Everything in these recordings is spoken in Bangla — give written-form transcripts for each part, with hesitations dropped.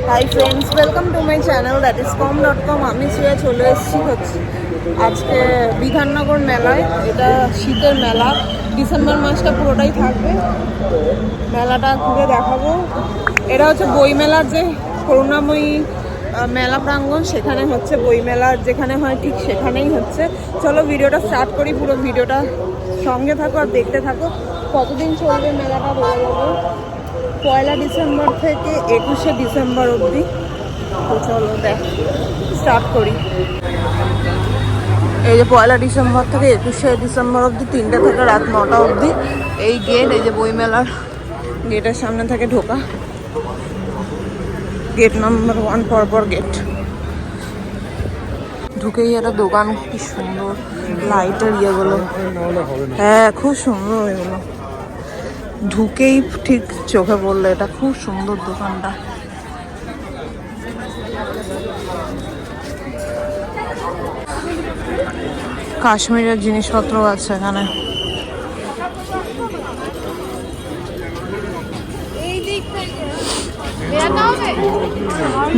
Hi friends, welcome to my channel that is com.com। আমি শ্রেয়া চলে এসেছি আজকে বিধাননগর মেলায়। এটা শীতের মেলা, ডিসেম্বর মাসটা পুরোটাই থাকবে। মেলাটা ঘুরে দেখাবো। এটা হচ্ছে বইমেলার যে করুণাময়ী মেলা প্রাঙ্গণ, সেখানে হচ্ছে বইমেলার যেখানে হয় ঠিক সেখানেই হচ্ছে। চলো ভিডিওটা স্টার্ট করি, পুরো ভিডিওটা সঙ্গে থাকো আর দেখতে থাকো। কতদিন চলবে মেলাটা বলে দেবো। 1 ডিসেম্বর থেকে 21 ডিসেম্বর অবধি। তো চলো স্টার্ট করি। এই যে 1 ডিসেম্বর থেকে 21 ডিসেম্বর অবধি, 3টে থেকে রাত 9টা অবধি। এই গেট, এই যে বইমেলার গেটের সামনে থেকে ঢোকা, গেট নাম্বার 1 পরপর গেট। ঢুকেই একটা দোকান, কি সুন্দর লাইটের ইয়েগুলো। হ্যাঁ, খুব সুন্দর এগুলো। ঢুকেই ঠিক চোখে পড়লো, এটা খুব সুন্দর দোকানটা। কাশ্মীরের জিনিসপত্র আছে এখানে।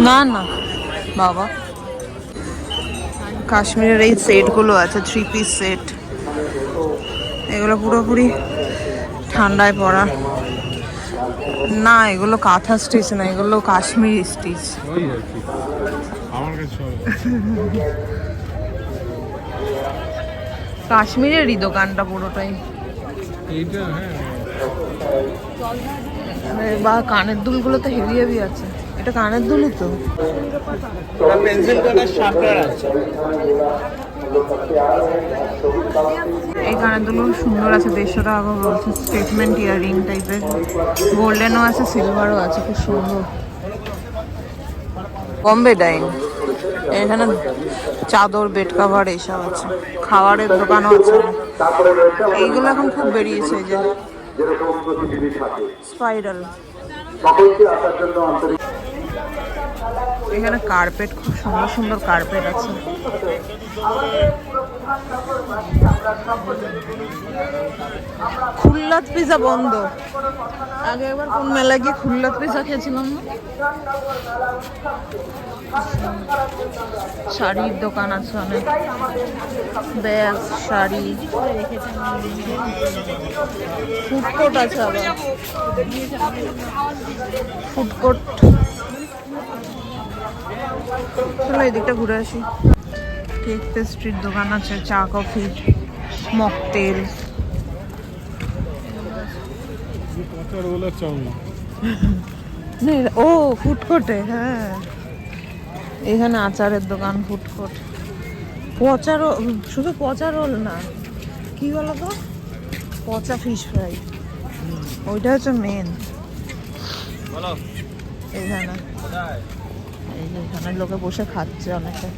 না না বাবা, কাশ্মীরের এই সেটগুলো আছে, 3 পিস সেট। এগুলো পুরোপুরি ঠান্ডায় পরা না, এগুলো কাঁথা স্টিচ না, এগুলো কাশ্মীরি স্টিচ। কাশ্মীরেরই দোকানটা পুরোটাই। বা কানের দুলগুলো তো হেভি হেভি আছে। এটা কানের দুলই তো। এই কানের দুলগুলো সুন্দর আছে, 150 টাকা বলছে। স্টেটমেন্ট ইয়াররিং টাইপের, গোল্ডেনও আছে, সিলভারও আছে, খুব সুন্দর। বম্বে ডাইং। এখানে চাদর, বেড কাভার এইসব আছে। খাবারের দোকানও আছে। এইগুলো এখন খুব বেরিয়েছে, এই যে স্পাইরাল। এখানে কার্পেট, খুব সুন্দর সুন্দর কার্পেট আছে। খুল্লাত পিজা বন্ধ। আগে একবার কোন মেলা গিয়ে খুল্লাত পিজা খেয়েছিলাম না। শাড়ির দোকান আছে অনেক, ব্যাগ, শাড়ি, ফুডকোর্ট আছে আবার। ফুডকোর্ট, চলো এদিকটা ঘুরে আসি। কেক পেস্ট্রির দোকান আছে, চা কফি, মকটেল। ও ফুডকোর্টে, হ্যাঁ এখানে আচারের দোকান, ফুডকোর্ট। পচা রোল, শুধু পচা রোল না, কি বলো তো, পচা ফিশ ফ্রাই, ওইটা হচ্ছে মেন এখানে। এই যে এখানে লোকে বসে খাচ্ছে অনেকে।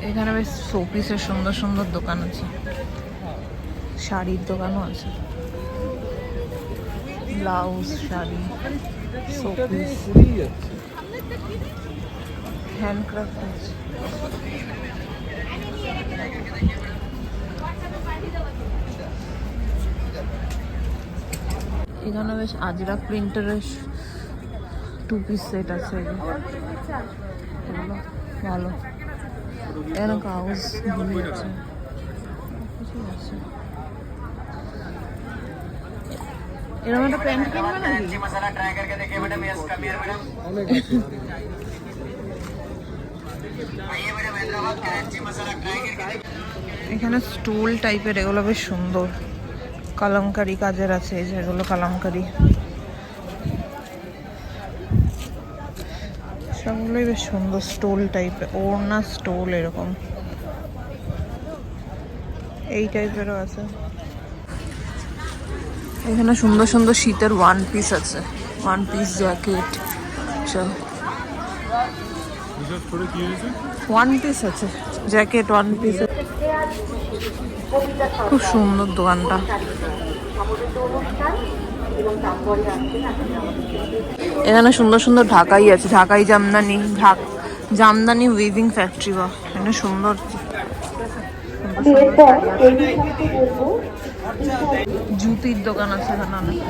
এখানে বেশ শোপিসের সুন্দর সুন্দর দোকান আছে, শাড়ির দোকানও আছে, ব্লাউজ, শাড়ি, শোপিস, হ্যান্ডক্রাফট আছে। এখানে বেশ আজরাক প্রিন্টারের 2 পিস সেট আছে, এগুলো ভালো। এখানে কাগজ আছে, এরকম একটা প্যান্ট কিনবে নাকি? এখানে স্টুল টাইপের, এগুলো বেশ সুন্দর, কালামকারি কাজের আছে। এই যে এগুলো কালামকারি, সবগুলোই বেশ সুন্দর। স্টোল টাইপের, ওড়না স্টোল এরকম, এই টাইপেরও আছে। এখানে সুন্দর সুন্দর শীতের 1 পিস আছে, 1 পিস জ্যাকেট সব। 1 পিস আছে জ্যাকেট, 1 পিস। খুব সুন্দর দোকানটা। এখানে সুন্দর সুন্দর ঢাকাই আছে, ঢাকাই জামদানি, জামদানি উইভিং ফ্যাক্টরি। বা এখানে সুন্দর জুতির দোকান আছে এখানে অনেক।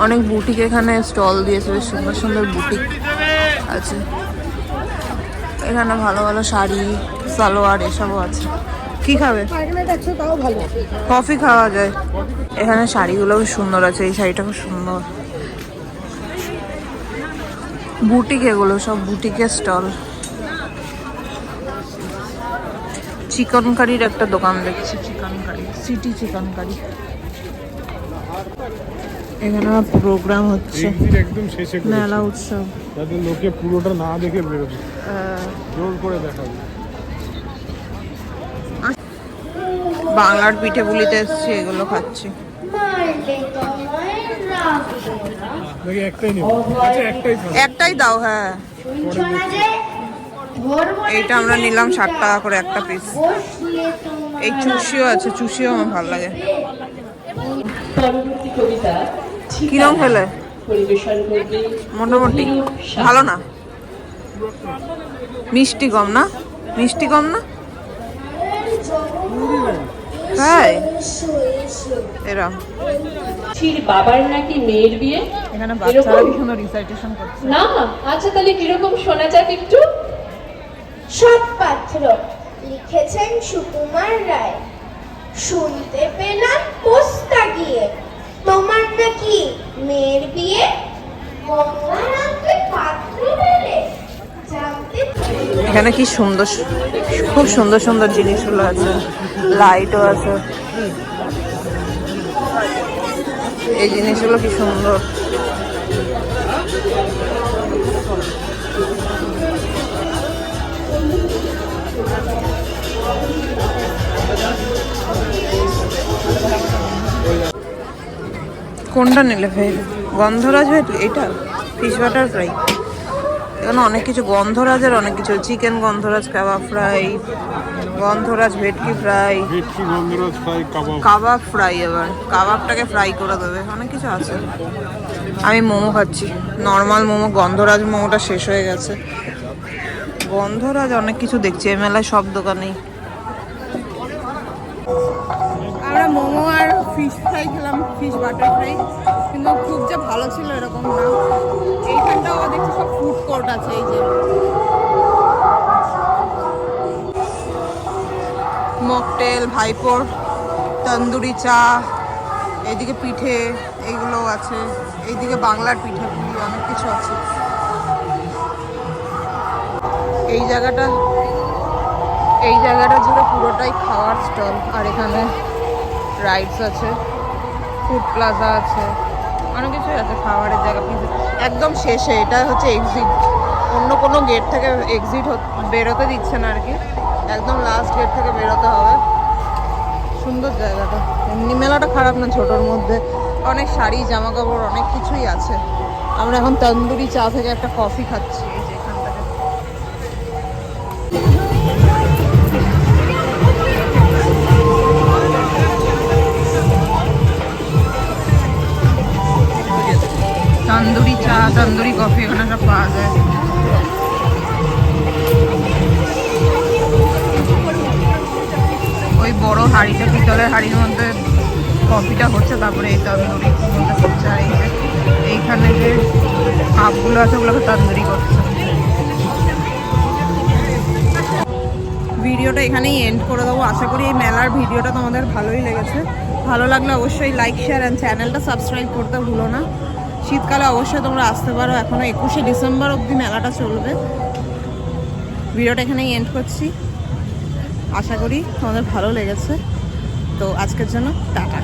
অনেক বুটিক এখানে স্টল দিয়েছে, বেশ সুন্দর সুন্দর বুটিক আছে এখানে। ভালো ভালো শাড়ি, সালোয়ার এসবও আছে। কি খাবে? কফি খাওয়া যায় এখানে। শাড়িগুলো খুব সুন্দর আছে, এই শাড়িটা খুব সুন্দর। বুটিক এগুলো সব বুটিকের স্টল। চিকেন কারির একটা দোকান দেখছি, chicken curry, city chicken curry. এখানে প্রোগ্রাম হচ্ছে, একদম শেষে মেলা উৎসব, যাতে লোকে পুরোটা না দেখে বেরোবে, জোর করে দেখাবে। বাংলার পিঠে পুলিতে এসছি, এগুলো খাচ্ছি। একটাই দাও। হ্যাঁ, এইটা আমরা নিলাম 60 টাকা করে একটা পিস। এই চুষিও আছে, চুষিও আমার ভালো লাগে। কিরম খেলে? মোটামুটি ভালো না, মিষ্টি কম না, মিষ্টি কম না। তাই এরম বাবার নাকি মেয়ের বিয়ে, এখানে বাচ্চারা কি সুন্দর রিসাইটেশন করছে না? আচ্ছা, তাহলে কিরকম শোনা যাক একটু। সৎপাত্র লিখেছেন সুকুমার রায়। শুনতে পেলাম পোস্তা গিয়ে তোমার নাকি মেয়ের বিয়ে। গঙ্গারামকে পাত্র পেলে জানতে। এখানে কি সুন্দর, খুব সুন্দর সুন্দর জিনিসগুলো আছে, লাইটও আছে। এই জিনিসগুলো কি সুন্দর। কোনটা নিলে ভাই? গন্ধরাজ ভেট, এটা ফিশ বাটার ফ্রাই। এখানে অনেক কিছু গন্ধরাজের, অনেক কিছু, চিকেন গন্ধরাজ কাবাব ফ্রাই, গন্ধরাজ ভেটকি ফ্রাই, ভেটকি গন্ধরাজ ফ্রাই, কাবাব ফ্রাই, আবার কাবাবটাকে ফ্রাই করে দেবে, অনেক কিছু আছে। আমি মোমো খাচ্ছি, নর্মাল মোমো। গন্ধরাজ মোমোটা শেষ হয়ে গেছে। গন্ধরাজ অনেক কিছু দেখছি এই মেলায়, সব দোকানেই। আমরা মোমো আর ফিশ ফ্রাই খেলাম, ফিশ বাটার ফ্রাই, কিন্তু খুব যে ভালো ছিল এরকম না। এইখানটাও দেখছি সব ফুড কোর্ট আছে, এই যে মকটেল, ভাইপোর, তন্দুরি চা, এইদিকে পিঠে এইগুলো আছে, এইদিকে বাংলার পিঠে পুলি, অনেক কিছু আছে। এই জায়গাটা জুড়ে পুরোটাই খাওয়ার স্টল। আর এখানে রাইডস আছে, ফুড প্লাজা আছে, অনেক কিছুই আছে খাবারের জায়গা। একদম শেষে এটা হচ্ছে এক্সিট, অন্য কোনো গেট থেকে এক্সিট বেরোতে দিচ্ছে না আর কি, একদম লাস্ট গেট থেকে বেরোতে হবে। সুন্দর জায়গাটা, এমনি মেলাটা খারাপ না, ছোটোর মধ্যে অনেক শাড়ি, জামা কাপড়, অনেক কিছুই আছে। আমরা এখন তন্দুরি চা থেকে একটা কফি খাচ্ছি, এই যে এখান থেকে। তন্দুরি চা, তন্দুরি কফি এখানে সব পাওয়া যায়। ওই বড় হাঁড়িটা, পিতলের হাঁড়ির মধ্যে কফিটা হচ্ছে, তারপরে এই তন্দুরি মধ্যে হচ্ছে। আর এই যে এইখানে যে কাপগুলো আছে ওগুলোকে তন্দুরি করছে। ভিডিওটা এখানেই এন্ড করে দেবো। আশা করি এই মেলার ভিডিওটা তোমাদের ভালোই লেগেছে। ভালো লাগলে অবশ্যই লাইক, শেয়ার অ্যান্ড চ্যানেলটা সাবস্ক্রাইব করতে ভুলো না। শীতকালে অবশ্যই তোমরা আসতে পারো, এখনও 21শে ডিসেম্বর অবধি মেলাটা চলবে। ভিডিওটা এখানেই এন্ড করছি, আশা করি তোমাদের ভালো লেগেছে। তো আজকের জন্য টাটা।